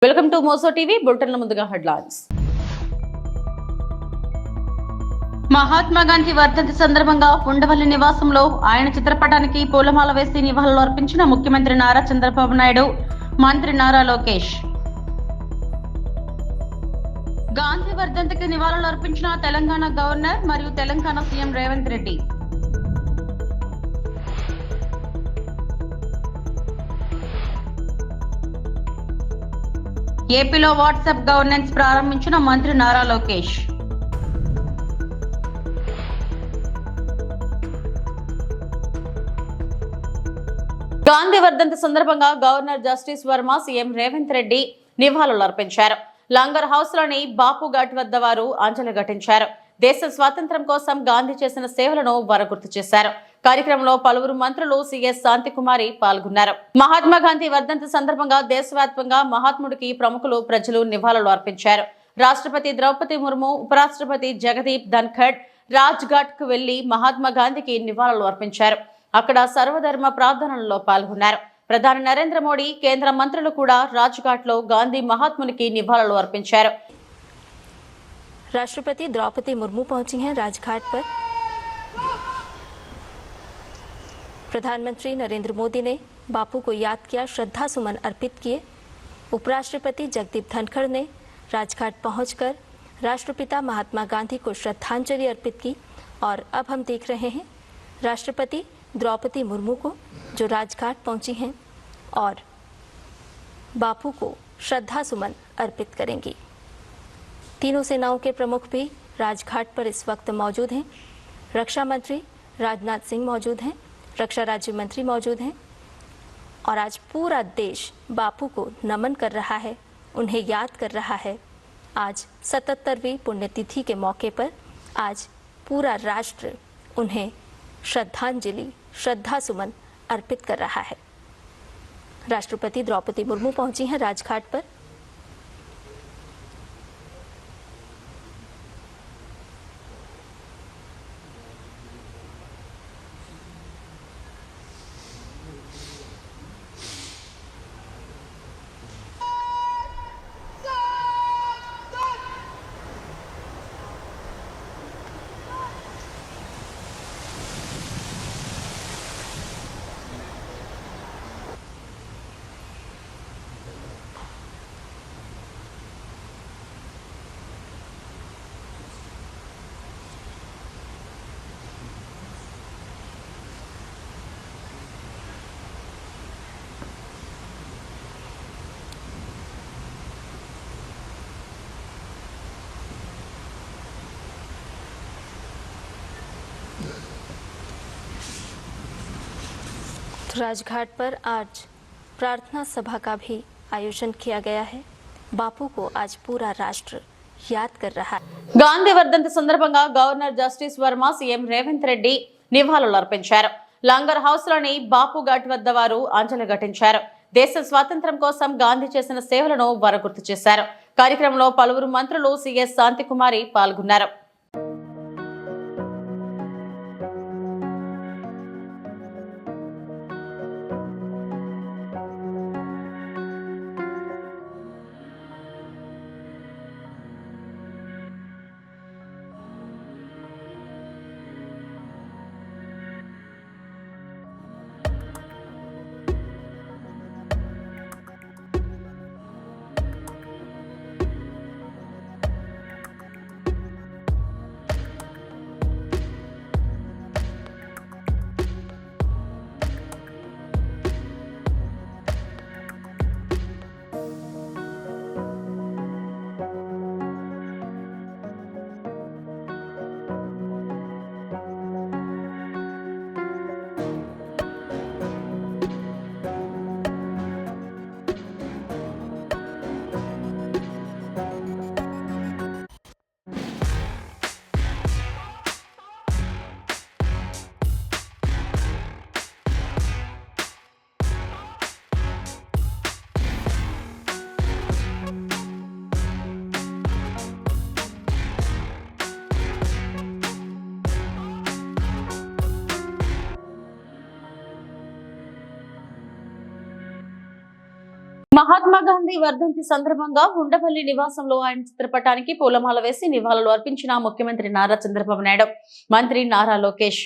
Welcome to Moussa TV బులెటిన్ల ముందుగా headlines. Mahatma Gandhi వర్ధంతి సందర్భంగా ఉండవల్లి నివాసంలో ఆయన చిత్రపటానికి పూలమాల వేసి నివాళులు అర్పించిన ముఖ్యమంత్రి నారా చంద్రబాబు నాయుడు, మంత్రి నారా లోకేష్. గాంధీ వర్ధంతికి నివాళులు అర్పించిన తెలంగాణ గవర్నర్ మరియు తెలంగాణ సీఎం రేవంత్ రెడ్డి. ఏపీలో వాట్సాప్ గవర్నెన్స్ ప్రారంభించిన మంత్రి నారా లోకేష్. గాంధీ వర్ధంతి సందర్భంగా governor justice Varma, CM Revanth Reddy నివాళులు అర్పించారు. లంగర్ హౌస్ లోని బాపు ఘాట్ వద్ద వారు అంజలి ఘటించారు. దేశ స్వాతంత్ర్యం కోసం గాంధీ చేసిన సేవలను వారు గుర్తు చేశారు. కార్యక్రమంలో పలువురు మంత్రులు, సిఎస్ శాంతికుమారి పాల్గొన్నారు. మహాత్మా గాంధీ వర్ధంతి సందర్భంగా దేశవ్యాప్తంగా మహాత్ముడికి ప్రముఖులు, ప్రజలు నివాళులు అర్పించారు. రాష్ట్రపతి ద్రౌపది ముర్ము, ఉపరాష్ట్రపతి జగదీప్ ధన్ఖడ్ రాజ్ ఘాట్ కు వెళ్లి మహాత్మా గాంధీకి నివాళులు అర్పించారు. అక్కడ సర్వధర్మ ప్రార్థనల్లో పాల్గొన్నారు. ప్రధాని నరేంద్ర మోడీ, కేంద్ర మంత్రులు కూడా రాజ్ ఘాట్ లో గాంధీ మహాత్మునికి నివాళులు अर्పించారు. राष्ट्रपति द्रौपदी मुर्मू पहुंची हैं राजघाट पर। प्रधानमंत्री नरेंद्र मोदी ने बापू को याद किया, श्रद्धा सुमन अर्पित किए। उपराष्ट्रपति जगदीप धनखड़ ने राजघाट पहुंचकर राष्ट्रपिता महात्मा गांधी को श्रद्धांजलि अर्पित की। और अब हम देख रहे हैं राष्ट्रपति द्रौपदी मुर्मू को जो राजघाट पहुंची हैं और बापू को श्रद्धा सुमन अर्पित करेंगी। तीनों सेनाओं के प्रमुख भी राजघाट पर इस वक्त मौजूद हैं। रक्षा मंत्री राजनाथ सिंह मौजूद हैं, रक्षा राज्य मंत्री मौजूद हैं। और आज पूरा देश बापू को नमन कर रहा है, उन्हें याद कर रहा है। आज 77वीं पुण्यतिथि के मौके पर आज पूरा राष्ट्र उन्हें श्रद्धांजलि, श्रद्धा सुमन अर्पित कर रहा है। राष्ट्रपति द्रौपदी मुर्मू पहुंची हैं राजघाट पर। राजघाट पर आज प्रार्थना सभा का भी आयोजन किया गया है। बापू को आज पूरा राष्ट्र याद कर रहा है। గాంధీ వర్ధంతి సందర్భంగా governor justice Varma, CM Revanth Reddy నివాళులు అర్పించారు. లంగర్ హౌస్ లోని బాపు ఘాట్ వద్ద వారు అంజలి ఘటించారు. దేశ స్వాతంత్ర్యం కోసం గాంధీ చేసిన సేవలను వారు గుర్తు చేశారు. కార్యక్రమంలో పలువురు మంత్రులు, సిఎస్ శాంతికుమారి పాల్గొన్నారు. మహాత్మా గాంధీ వర్ధంతి సందర్భంగా ఉండవల్లి నివాసంలో ఆయన చిత్రపటానికి పూలమాల వేసి నివాళులు అర్పించిన ముఖ్యమంత్రి నారా చంద్రబాబు నాయుడు, మంత్రి నారా లోకేష్.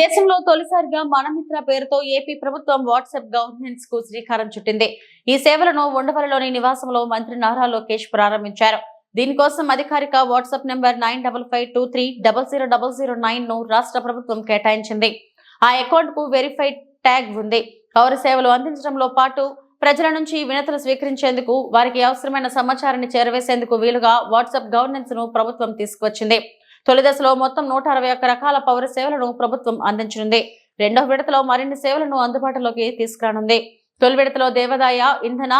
దేశంలో తొలిసారిగా మనమిత్ర పేరుతో ఏపీ ప్రభుత్వం వాట్సాప్ గవర్నెన్స్ కు శ్రీకారం చుట్టింది. ఈ సేవలను ఉండవల్లిలోని నివాసంలో మంత్రి నారా లోకేష్ ప్రారంభించారు. దీనికోసం అధికారిక వాట్సాప్ నెంబర్ 9552300009 ను రాష్ట్ర ప్రభుత్వం కేటాయించింది. ఆ అకౌంట్ కు వెరిఫైడ్ ట్యాగ్ ఉంది. పౌర సేవలు అందించడంలో పాటు ప్రజల నుంచి వినతులు స్వీకరించేందుకు, వారికి అవసరమైన సమాచారాన్ని చేరవేసేందుకు వీలుగా వాట్సాప్ గవర్నెన్స్ ను ప్రభుత్వం తీసుకువచ్చింది. తొలి దశలో మొత్తం 161 రకాల పౌర సేవలను ప్రభుత్వం అందించనుంది. రెండవ విడతలో మరిన్ని సేవలను అందుబాటులోకి తీసుకురానుంది. తొలి విడతలో దేవాదాయ, ఇంధన,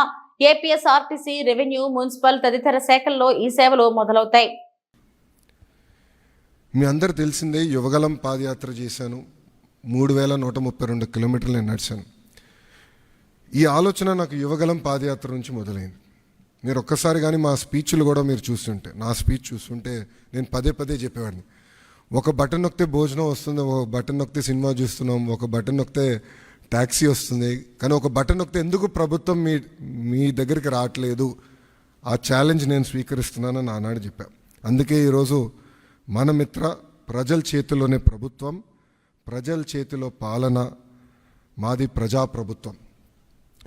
ఏపీఎస్, ఆర్టీసీ, రెవెన్యూ, మున్సిపల్ తదితర శాఖల్లో ఈ సేవలు మొదలవుతాయి. మీ అందరు తెలిసిందే, యువగలం పాదయాత్ర చేశాను. 3132 కిలోమీటర్లు నేను నడిచాను. ఈ ఆలోచన నాకు యువగలం పాదయాత్ర నుంచి మొదలైంది. మీరు ఒక్కసారి కానీ మా స్పీచ్లు కూడా మీరు చూస్తుంటే, నా స్పీచ్ చూస్తుంటే నేను పదే పదే చెప్పేవాడిని. ఒక బటన్ నొక్కితే భోజనం వస్తుంది, ఒక బటన్ నొక్కితే సినిమా చూస్తున్నాం, ఒక బటన్ నొక్కితే ట్యాక్సీ వస్తుంది, కానీ ఒక బటన్ నొక్కితే ఎందుకు ప్రభుత్వం మీ దగ్గరికి రావట్లేదు, ఆ ఛాలెంజ్ నేను స్వీకరిస్తున్నానని ఆనాడు చెప్పాను. అందుకే ఈరోజు మన మిత్ర, ప్రజల చేతిలోనే ప్రభుత్వం, ప్రజల చేతిలో పాలన, మాది ప్రజాప్రభుత్వం,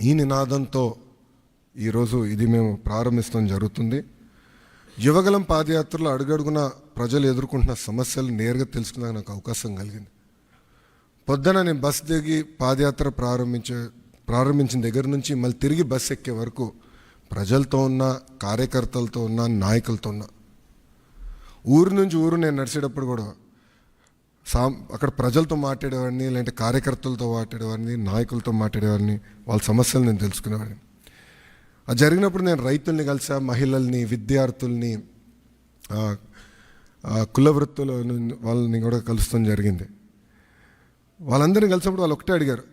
ఈ నినాదంతో ఈరోజు ఇది మేము ప్రారంభిస్తాం జరుగుతుంది. యువగలం పాదయాత్రలో అడుగడుగున ప్రజలు ఎదుర్కొంటున్న సమస్యలు నేరుగా తెలుసుకునే నాకు అవకాశం కలిగింది. పొద్దున నేను బస్ దిగి పాదయాత్ర ప్రారంభించిన దగ్గర నుంచి మళ్ళీ తిరిగి బస్ ఎక్కే వరకు ప్రజలతో ఉన్న, కార్యకర్తలతో ఉన్న, నాయకులతో ఉన్న. ఊరు నుంచి ఊరు నేను నడిచేటప్పుడు కూడా అక్కడ ప్రజలతో మాట్లాడేవాడిని, లేదంటే కార్యకర్తలతో మాట్లాడేవాడిని, నాయకులతో మాట్లాడేవాడిని, వాళ్ళ సమస్యలు నేను తెలుసుకునేవాడిని. అది జరిగినప్పుడు నేను రైతుల్ని కలిసా, మహిళల్ని, విద్యార్థుల్ని, కుల వృత్తుల వాళ్ళని కూడా కలుస్తాం జరిగింది. వాళ్ళందరినీ కలిసినప్పుడు వాళ్ళు ఒకటే అడిగారు,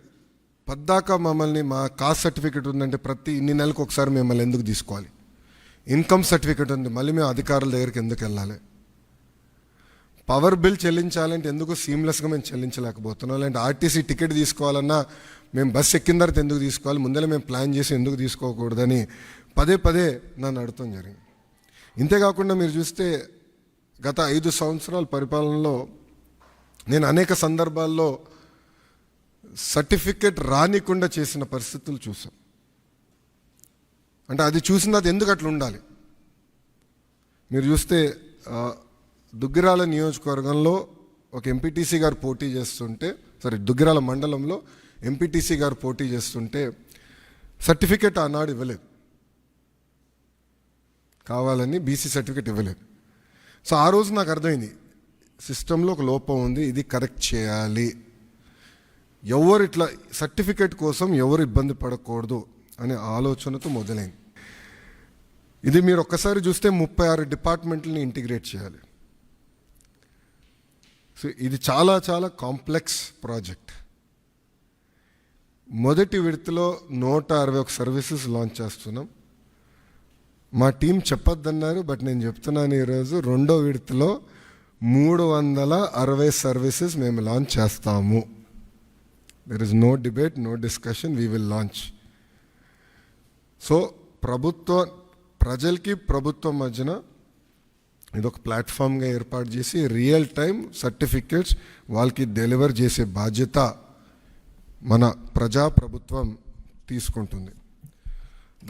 పద్దాక మమ్మల్ని మా కాస్ట్ సర్టిఫికేట్ ఉందంటే ప్రతి ఇన్ని నెలలకు ఒకసారి మిమ్మల్ని ఎందుకు తీసుకోవాలి, ఇన్కమ్ సర్టిఫికేట్ ఉంది మళ్ళీ మేము అధికారుల దగ్గరికి ఎందుకు వెళ్ళాలి, పవర్ బిల్ చెల్లించాలంటే ఎందుకు సీమ్లెస్గా మేము చెల్లించలేకపోతున్నాం, లేదంటే ఆర్టీసీ టికెట్ తీసుకోవాలన్నా మేము బస్ ఎక్కిన తర్వాత ఎందుకు తీసుకోవాలి, ముందర మేము ప్లాన్ చేసి ఎందుకు తీసుకోకూడదని పదే పదే నన్ను అడగటం జరిగింది. ఇంతేకాకుండా మీరు చూస్తే గత 5 సంవత్సరాల పరిపాలనలో నేను అనేక సందర్భాల్లో సర్టిఫికెట్ రానికుండా చేసిన పరిస్థితులు చూసాం. అంటే అది చూసిన అది ఎందుకు అట్లా ఉండాలి. మీరు చూస్తే దుగ్గిరాల నియోజకవర్గంలో ఒక ఎంపీటీసీ గారు పోటీ చేస్తుంటే, దుగ్గిరాల మండలంలో ఎంపీటీసీ గారు పోటీ చేస్తుంటే సర్టిఫికెట్ ఆనాడు ఇవ్వలేదు, కావాలని బీసీ సర్టిఫికెట్ ఇవ్వలేదు. సో ఆ రోజు నాకు అర్థమైంది, సిస్టంలో ఒక లోపం ఉంది, ఇది కరెక్ట్ చేయాలి, ఎవరు ఇట్లా సర్టిఫికెట్ కోసం ఎవరు ఇబ్బంది పడకూడదు అనే ఆలోచనతో మొదలైంది. ఇది మీరు ఒక్కసారి చూస్తే 36 డిపార్ట్మెంట్లని ఇంటిగ్రేట్ చేయాలి. సో ఇది చాలా చాలా కాంప్లెక్స్ ప్రాజెక్ట్. మొదటి విడతలో 161 సర్వీసెస్ లాంచ్ చేస్తున్నాం. మా టీం చెప్పొద్దన్నారు, బట్ నేను చెప్తున్నాను ఈరోజు రెండో విడతలో 360 సర్వీసెస్ మేము లాంచ్ చేస్తాము. There is no debate, no discussion, we will launch. So ప్రజలకి ప్రభుత్వం మధ్యన ఇదొక ప్లాట్ఫామ్గా ఏర్పాటు చేసి రియల్ టైం సర్టిఫికేట్స్ వాళ్ళకి డెలివర్ చేసే బాధ్యత మన ప్రభుత్వం తీసుకుంటుంది.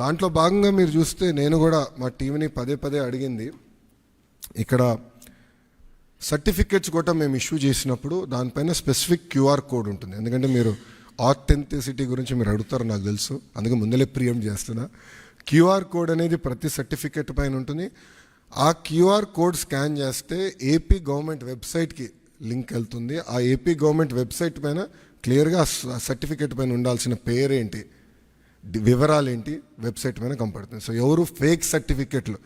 దాంట్లో భాగంగా మీరు చూస్తే నేను కూడా మా టీంని పదే పదే అడిగింది, ఇక్కడ సర్టిఫికేట్స్ కూడా మేము ఇష్యూ చేసినప్పుడు దానిపైన స్పెసిఫిక్ క్యూఆర్ కోడ్ ఉంటుంది. ఎందుకంటే మీరు ఆథెంటిసిటీ గురించి మీరు అడుగుతారు నాకు తెలుసు, అందుకే ముందలే ప్రియం చేస్తున్నా. క్యూఆర్ కోడ్ అనేది ప్రతి సర్టిఫికేట్ పైన ఉంటుంది. ఆ క్యూఆర్ కోడ్ స్కాన్ చేస్తే ఏపీ గవర్నమెంట్ వెబ్సైట్కి లింక్ వెళ్తుంది. ఆ ఏపీ గవర్నమెంట్ వెబ్సైట్ పైన క్లియర్గా సర్టిఫికేట్ పైన ఉండాల్సిన పేరేంటి, వివరాలు ఏంటి వెబ్సైట్ పైన కనపడుతుంది. సో ఎవరు ఫేక్ సర్టిఫికేట్లు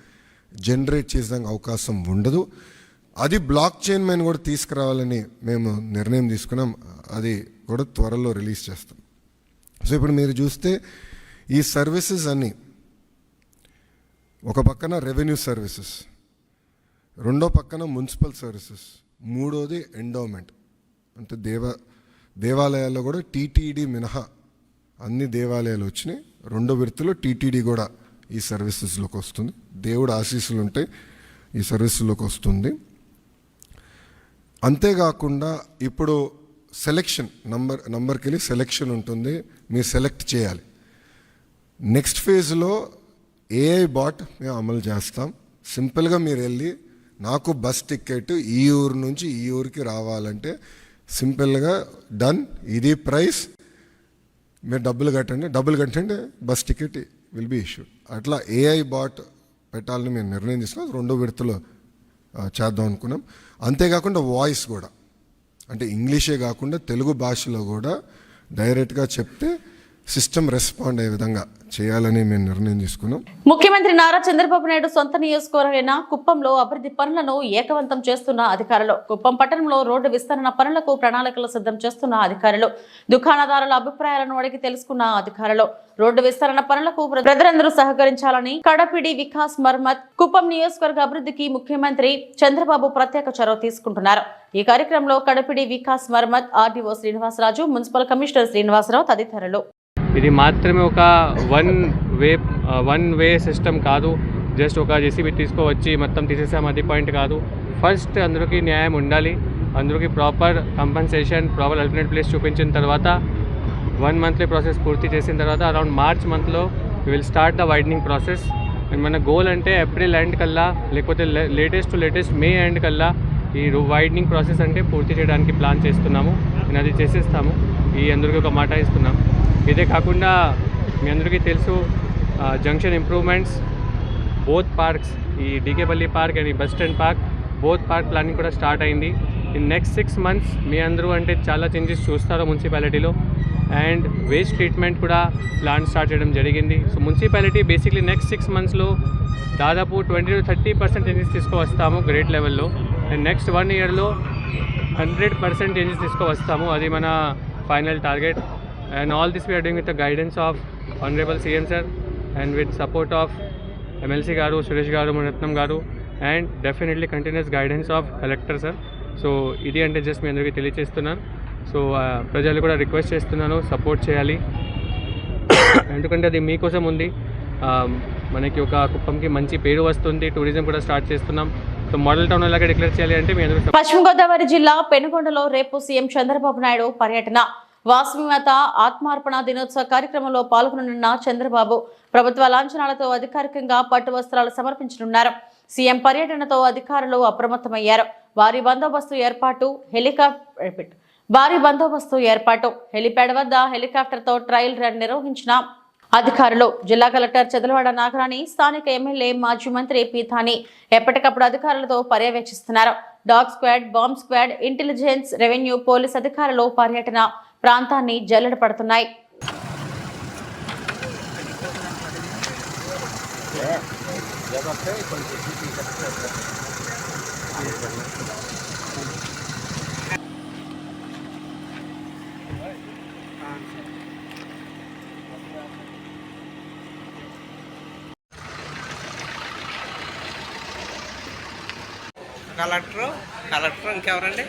జనరేట్ చేసేదానికి అవకాశం ఉండదు. అది బ్లాక్ చైన్ పైన కూడా తీసుకురావాలని మేము నిర్ణయం తీసుకున్నాం. అది కూడా త్వరలో రిలీజ్ చేస్తాం. సో ఇప్పుడు మీరు చూస్తే ఈ సర్వీసెస్ అన్నీ ఒక పక్కన రెవెన్యూ సర్వీసెస్, రెండో పక్కన మున్సిపల్ సర్వీసెస్, మూడోది ఎండోమెంట్. అంటే దేవాలయాల్లో కూడా టీటీడీ మినహా అన్ని దేవాలయాలు వచ్చినాయి. రెండో విడతలో టీటీడీ కూడా ఈ సర్వీసెస్లోకి వస్తుంది. దేవుడు ఆశీస్సులు ఉంటే ఈ సర్వీసుల్లోకి వస్తుంది. అంతేకాకుండా ఇప్పుడు సెలెక్షన్ నంబర్కి వెళ్ళి సెలెక్షన్ ఉంటుంది, మీరు సెలెక్ట్ చేయాలి. నెక్స్ట్ ఫేజ్లో ఏఐ బాట్ మేము అమలు చేస్తాం. సింపుల్గా మీరు వెళ్ళి నాకు బస్ టికెట్ ఈ ఊరు నుంచి ఈ ఊరికి రావాలంటే సింపుల్గా డన్, ఇది ప్రైస్, మీరు డబ్బులు కట్టండి bus ticket will be issued. అట్లా ఏఐ బాట్ పెట్టాలని మేము నిర్ణయం తీసుకున్నాం. రెండో విడతలో చేద్దాం అనుకున్నాం. అంతేకాకుండా వాయిస్ కూడా, అంటే ఇంగ్లీషే కాకుండా తెలుగు భాషలో కూడా డైరెక్ట్గా చెప్తే సిస్టమ్ రెస్పాండ్ అయ్యే విధంగా చేయాలని మేము నిర్ణయం తీసుకున్నాం. ముఖ్యమంత్రి నారా చంద్రబాబు నాయుడు సొంత నియోజకవర్గమైన కుప్పంలో అభివృద్ధి పనులను ఏకవంతం చేస్తున్న అధికారులు, కుప్పం పట్టణంలో రోడ్డు విస్తరణ పనులకు ప్రణాళికలు సిద్ధం చేస్తున్న అధికారులు, దుకాణదారుల అభిప్రాయాలను అడిగి తెలుసుకున్న అధికారులు, రోడ్డు విస్తరణ పనులకు ప్రజలందరూ సహకరించాలని కడపిడి వికాస్ మర్మత్ కుప్పం నియోజకవర్గ అభివృద్ధికి ముఖ్యమంత్రి చంద్రబాబు ప్రత్యేక చొరవ తీసుకుంటున్నారు. ఈ కార్యక్రమంలో కడపిడి వికాస్ మర్మత్ RDO Srinivasaraju, municipal commissioner Srinivasarao తదితరులు. ఇది మాత్రమే ఒక వన్ వే సిస్టమ్ కాదు. జస్ట్ ఒక జేసీబీ తీసుకువచ్చి మొత్తం తీసేసాం అది పాయింట్ కాదు. ఫస్ట్ అందరికీ న్యాయం ఉండాలి, అందరికీ proper compensation, proper alternate place చూపించిన తర్వాత 1 మంత్లీ ప్రాసెస్ పూర్తి చేసిన తర్వాత అరౌండ్ మార్చ్ మంత్లో will start the widening process. And మన గోల్ అంటే ఏప్రిల్ ఎండ్ కల్లా లేకపోతే లేటెస్ట్ మే ఎండ్ కల్లా ఈ వైడనింగ్ ప్రాసెస్ అంటే పూర్తి చేయడానికి ప్లాన్ చేస్తున్నాము. నేను అది చేసేస్తాము, ఈ అందరికీ ఒక మాట ఇస్తున్నాం. ఇదే కాకుండా మీ అందరికీ తెలుసు జంక్షన్ ఇంప్రూవ్మెంట్స్, బోత్ పార్క్స్, ఈ డీకేపల్లి పార్క్ అండ్ ఈ bus stand park, both park planning కూడా స్టార్ట్ అయింది. ఇన్ నెక్స్ట్ 6 months మీ అందరూ అంటే చాలా చేంజెస్ చూస్తారు మున్సిపాలిటీలో. అండ్ వేస్ట్ ట్రీట్మెంట్ కూడా ప్లాన్ స్టార్ట్ చేయడం జరిగింది. సో మున్సిపాలిటీ బేసిక్లీ నెక్స్ట్ 6 monthsలో దాదాపు 20 to 30% చేంజెస్ తీసుకువస్తాము గ్రేడ్ లెవెల్లో. అండ్ నెక్స్ట్ 1 yearలో 100% చేంజెస్ తీసుకువస్తాము. అది మన final target. And all this we are doing with the guidance of Honorable CM sir and with support of MLC garu, Suresh garu, Munratnam garu, and definitely continuous guidance of Collector sir. So idi ante just మీ అందరికీ తెలియజేస్తున్నాను. So ప్రజలు కూడా request చేస్తున్నాను, support చేయాలి, ఎందుకంటే అది మీకోసం ఉంది. మనకి ఒక కుప్పంకి మంచి పేరు వస్తుంది, టూరిజం కూడా స్టార్ట్ చేస్తున్నాం. సో మోడల్ టౌన్ లాగా డిక్లేర్ చేయాలి అంటే మీ అందరూ. పశ్చిమ గోదావరి జిల్లా పెనుగొండలో రేపు సీఎం చంద్రబాబు నాయుడు పర్యటన. వాసవిమాత ఆత్మార్పణ దినోత్సవ కార్యక్రమంలో పాల్గొననున్న చంద్రబాబు ప్రభుత్వ లాంఛనాలతో అధికారికంగా పట్టు వస్త్రాలు సమర్పించనున్నారు. సీఎం పర్యటనతో అధికారులు అప్రమత్తమయ్యారు. భారీ బందోబస్తు ఏర్పాటు హెలిప్యాడ్ వద్ద హెలికాప్టర్తో ట్రయల్ రన్ నిర్వహించిన అధికారులు. జిల్లా కలెక్టర్ చదలవాడ నాగరాణి, స్థానిక ఎమ్మెల్యే మాజీ మంత్రి పీతాని ఎప్పటికప్పుడు అధికారులతో పర్యవేక్షిస్తున్నారు. Dog squad, bomb squad, intelligence, revenue, police అధికారులు పర్యటన ప్రాంతాన్ని జల్లెడ పడుతున్నాయి. కలెక్టర్ ఇంకెవరండి?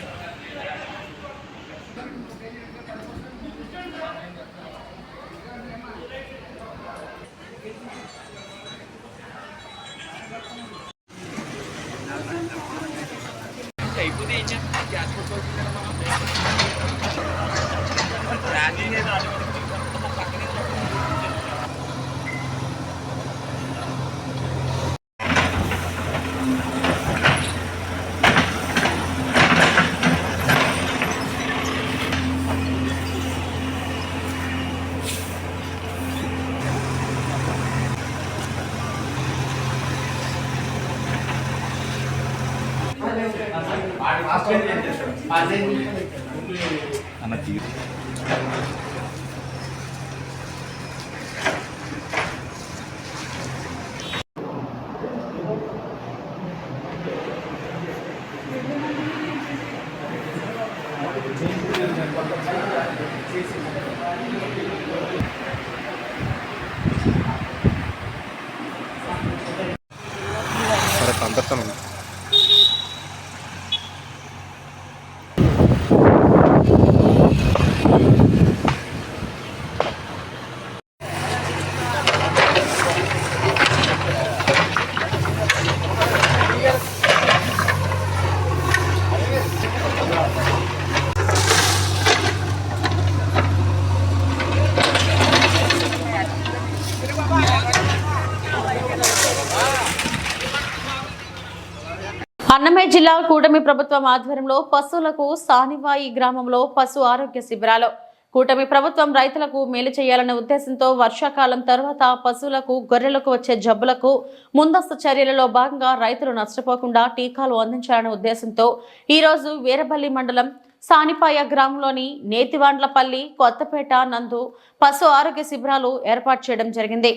అన్నమయ్య జిల్లా కూటమి ప్రభుత్వం ఆధ్వర్యంలో పశువులకు సానివాయి గ్రామంలో పశు ఆరోగ్య శిబిరాలు. కూటమి ప్రభుత్వం రైతులకు మేలు చేయాలనే ఉద్దేశంతో వర్షాకాలం తర్వాత పశువులకు గొర్రెలకు వచ్చే జబ్బులకు ముందస్తు చర్యలలో భాగంగా రైతులు నష్టపోకుండా టీకాలు అందించాలనే ఉద్దేశంతో ఈ రోజు వీరబల్లి మండలం సానిపాయ గ్రామంలోని నేతివాండ్లపల్లి కొత్తపేట నందు పశు ఆరోగ్య శిబిరాలు ఏర్పాటు చేయడం జరిగింది.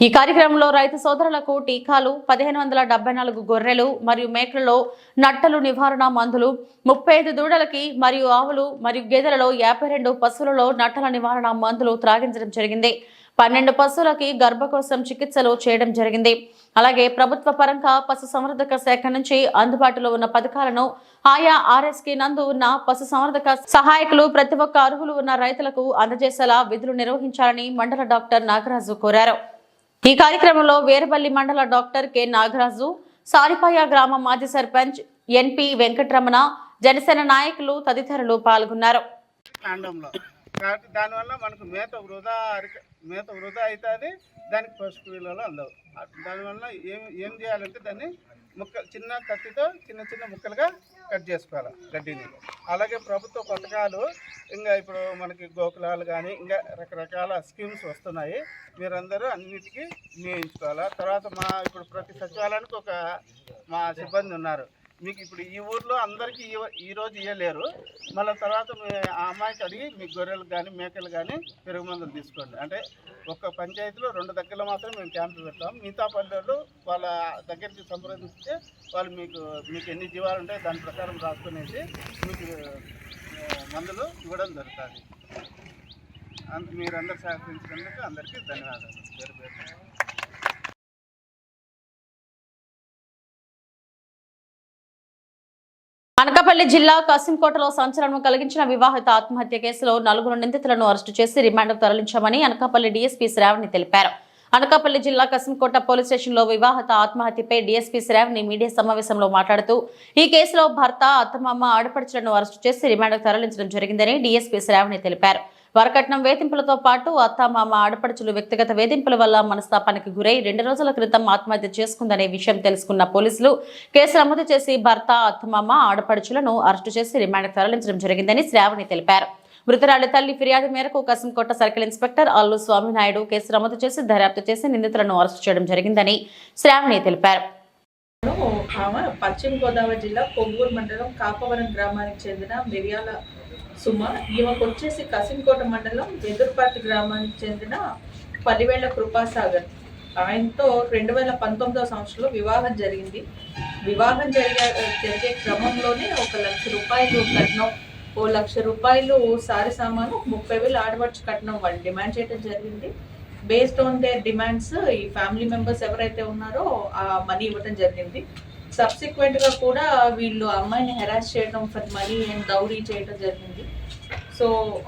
ఈ కార్యక్రమంలో రైతు సోదరులకు టీకాలు, 1574 గొర్రెలు మరియు మేకలలో నట్టలు నివారణ మందులు, 35 దూడలకి మరియు ఆవులు మరియు గేదెలలో 52 పశువులలో నట్టల నివారణ మందులు త్రాగించడం జరిగింది. 12 పశువులకి గర్భకోశం చికిత్సలు చేయడం జరిగింది. అలాగే ప్రభుత్వ పరంగా పశు సంవర్ధక శాఖ నుంచి అందుబాటులో ఉన్న పథకాలను ఆయా ఆర్ఎస్కి నందు ఉన్న పశు సంవర్ధక సహాయకులు ప్రతి ఒక్క అర్హులు ఉన్న రైతులకు అందజేసేలా విధులు నిర్వహించాలని మండల డాక్టర్ నాగరాజు కోరారు. ఈ కార్యక్రమంలో వీరబల్లి మండల డాక్టర్ కె నాగరాజు, సారిపాయ గ్రామ మాజీ సర్పంచ్ ఎన్పి వెంకటరమణ, జనసేన నాయకులు తదితరులు పాల్గొన్నారు. దానివల్ల మనకు మేత వృధా అవుతుంది, దానికి పసుపు విలువలు అందవు. దానివల్ల ఏం చేయాలంటే దాన్ని చిన్న కత్తితో చిన్న ముక్కలుగా కట్ చేసుకోవాలి గడ్డిని. అలాగే ప్రభుత్వ పథకాలు ఇంకా ఇప్పుడు మనకి గోకులాలు కానీ ఇంకా రకరకాల స్కీమ్స్ వస్తున్నాయి. మీరందరూ అన్నిటికీ వినియోగించుకోవాలి. తర్వాత ఇప్పుడు ప్రతి సచివాలయానికి ఒక మా సిబ్బంది ఉన్నారు. మీకు ఇప్పుడు ఈ ఊర్లో అందరికీ ఈరోజు ఇవ్వలేరు. మళ్ళీ తర్వాత ఆ అమ్మాయికి అడిగి మీ గొర్రెలు కానీ మేకలు కానీ పెరుగు మందులు తీసుకోండి. అంటే ఒక్క పంచాయతీలో 2 దగ్గరలో మాత్రం మేము క్యాంపులు పెడతాం. మిగతా పల్లెలు వాళ్ళ దగ్గరికి సంప్రదిస్తే వాళ్ళు మీకు ఎన్ని జీవాలు ఉంటాయో దాని ప్రకారం రాసుకునేసి మీకు మందులు ఇవ్వడం జరుగుతుంది. మీరందరూ సహకరించినందుకు అందరికీ ధన్యవాదాలు. పేరు పేరు అనకాపల్లి జిల్లా కసింకోటలో సంచలనం కలిగించిన వివాహిత ఆత్మహత్య కేసులో 4 నిందితులను అరెస్టు చేసి రిమాండ్కు తరలించామని అనకాపల్లి డీఎస్పీ శ్రావణి తెలిపారు. అనకాపల్లి జిల్లా కసింకోట పోలీస్ స్టేషన్లో వివాహిత ఆత్మహత్యపై డీఎస్పీ శ్రావణి మీడియా సమావేశంలో మాట్లాడుతూ ఈ కేసులో భర్త, అత్తమామ, ఆడపడుచులను అరెస్టు చేసి రిమాండ్కు తరలించడం జరిగిందని డీఎస్పీ శ్రావణి తెలిపారు. వరకట్నం వేధింపులతో పాటు అత్తమామ, ఆడపడుచులు వ్యక్తిగత వేధింపుల వల్ల మనస్తాపానికి గురై 2 రోజుల క్రితం ఆత్మహత్య చేసుకుందనే విషయం తెలుసుకున్న పోలీసులు కేసు నమోదు చేసి భర్త, అత్తమామ, ఆడపడుచులను అరెస్టు చేసి రిమాండ్కు తరలించడం జరిగిందని శ్రావణి తెలిపారు. మృతురాలి తల్లి ఫిర్యాదు మేరకు Kasimkota circle inspector Allu Swami Naidu case నమోదు చేసి దర్యాప్తు చేసి నిందితులను అరెస్టు చేయడం జరిగిందని శ్రావణి తెలిపారు. పశ్చిమ గోదావరి జిల్లా కొవ్వూరు మండలం కాపవరం గ్రామానికి చెందిన మిరియాల సుమ. ఈమెకు వచ్చేసి కసింకోట మండలం వెదురుపాటి గ్రామానికి చెందిన పల్లివేళ్ల కృపాసాగర్. ఆయనతో 2019వ సంవత్సరంలో వివాహం జరిగింది. వివాహం జరిగే క్రమంలోనే 1 లక్ష రూపాయలు కట్నం, 1 లక్ష రూపాయలు సారి సామాను, 30,000 ఆడవచ్చు కట్నం వాళ్ళు డిమాండ్ చేయడం జరిగింది. బేస్డ్ ఆన్ దేర్ డిమాండ్స్ ఈ ఫ్యామిలీ మెంబర్స్ ఎవరైతే ఉన్నారో ఆ మనీ ఇవ్వడం జరిగింది. సబ్సిక్వెంట్గా కూడా వీళ్ళు అమ్మాయిని హెరాస్ చేయడం ఫర్ మనీ అండ్ డౌరీ చేయడం జరిగింది. సో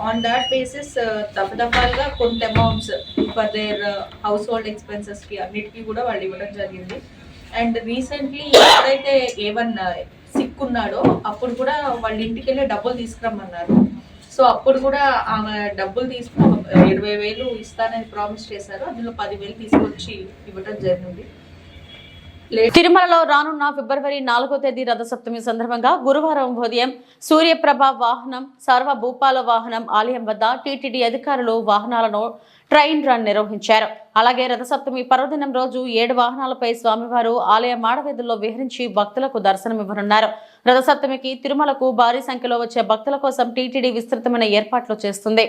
ఆన్ దాట్ బేసిస్ దఫాలుగా కొంత amounts for their household ఎక్స్పెన్సెస్కి అన్నిటికీ కూడా వాళ్ళు ఇవ్వడం జరిగింది. అండ్ రీసెంట్లీ ఎప్పుడైతే ఏమన్నా సిక్ ఉన్నాడో అప్పుడు కూడా వాళ్ళ ఇంటికి వెళ్ళి డబ్బులు తీసుకురమ్మన్నారు. సో అప్పుడు కూడా ఆమె డబ్బులు తీసుకుని 20,000 ఇస్తానని ప్రామిస్ చేశారు. అందులో 10,000 తీసుకొచ్చి ఇవ్వడం జరిగింది. తిరుమలలో రానున్న ఫిబ్రవరి 4వ తేదీ రథసప్తమి సందర్భంగా గురువారం ఉదయం సూర్యప్రభ వాహనం, సర్వభూపాల వాహనం ఆలయం వద్ద టీటీడీ అధికారులు వాహనాలను ట్రైన్ రన్ నిర్వహించారు. అలాగే రథసప్తమి పర్వదినం రోజు 7 వాహనాలపై స్వామివారు ఆలయ మాడవీధుల్లో విహరించి భక్తులకు దర్శనమివ్వనున్నారు. రథసప్తమికి తిరుమలకు భారీ సంఖ్యలో వచ్చే భక్తుల కోసం టీటీడీ విస్తృతమైన ఏర్పాట్లు చేస్తుంది.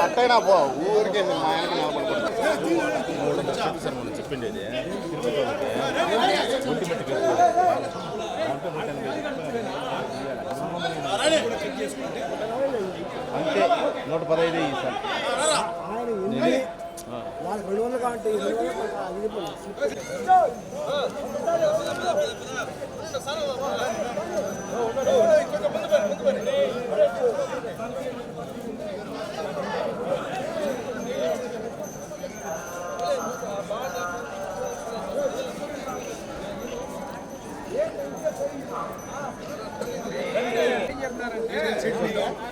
అట్టైనా పో ఊరికే మా ఆయనకి చెప్పింది అంతే 115 సార్ వాళ్ళకి 200 కావాలంటే 200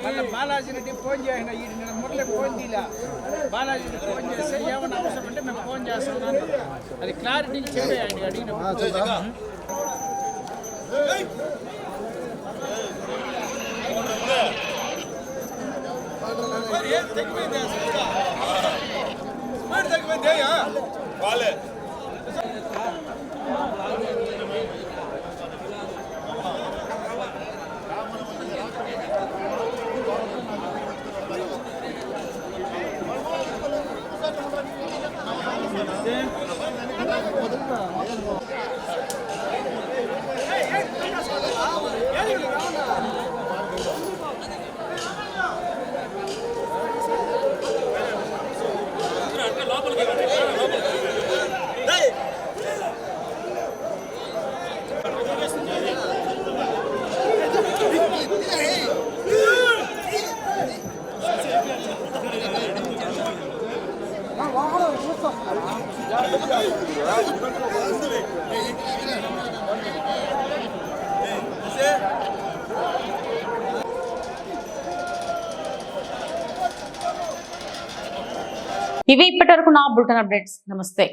మళ్ళీ బాలాజీ రెడ్డి ఫోన్ చేసిన ఈ మురళి ఫోన్ తీలా బాలాజీ రెడ్డి ఫోన్ చేస్తే ఏమైనా అవసరం అంటే మేము ఫోన్ చేస్తున్నాం అది క్లారిటీ చెప్పేయండి అడిగిన ఇవి ఇప్పటివరకు నా బులెటిన్ అప్డేట్స్. నమస్తే.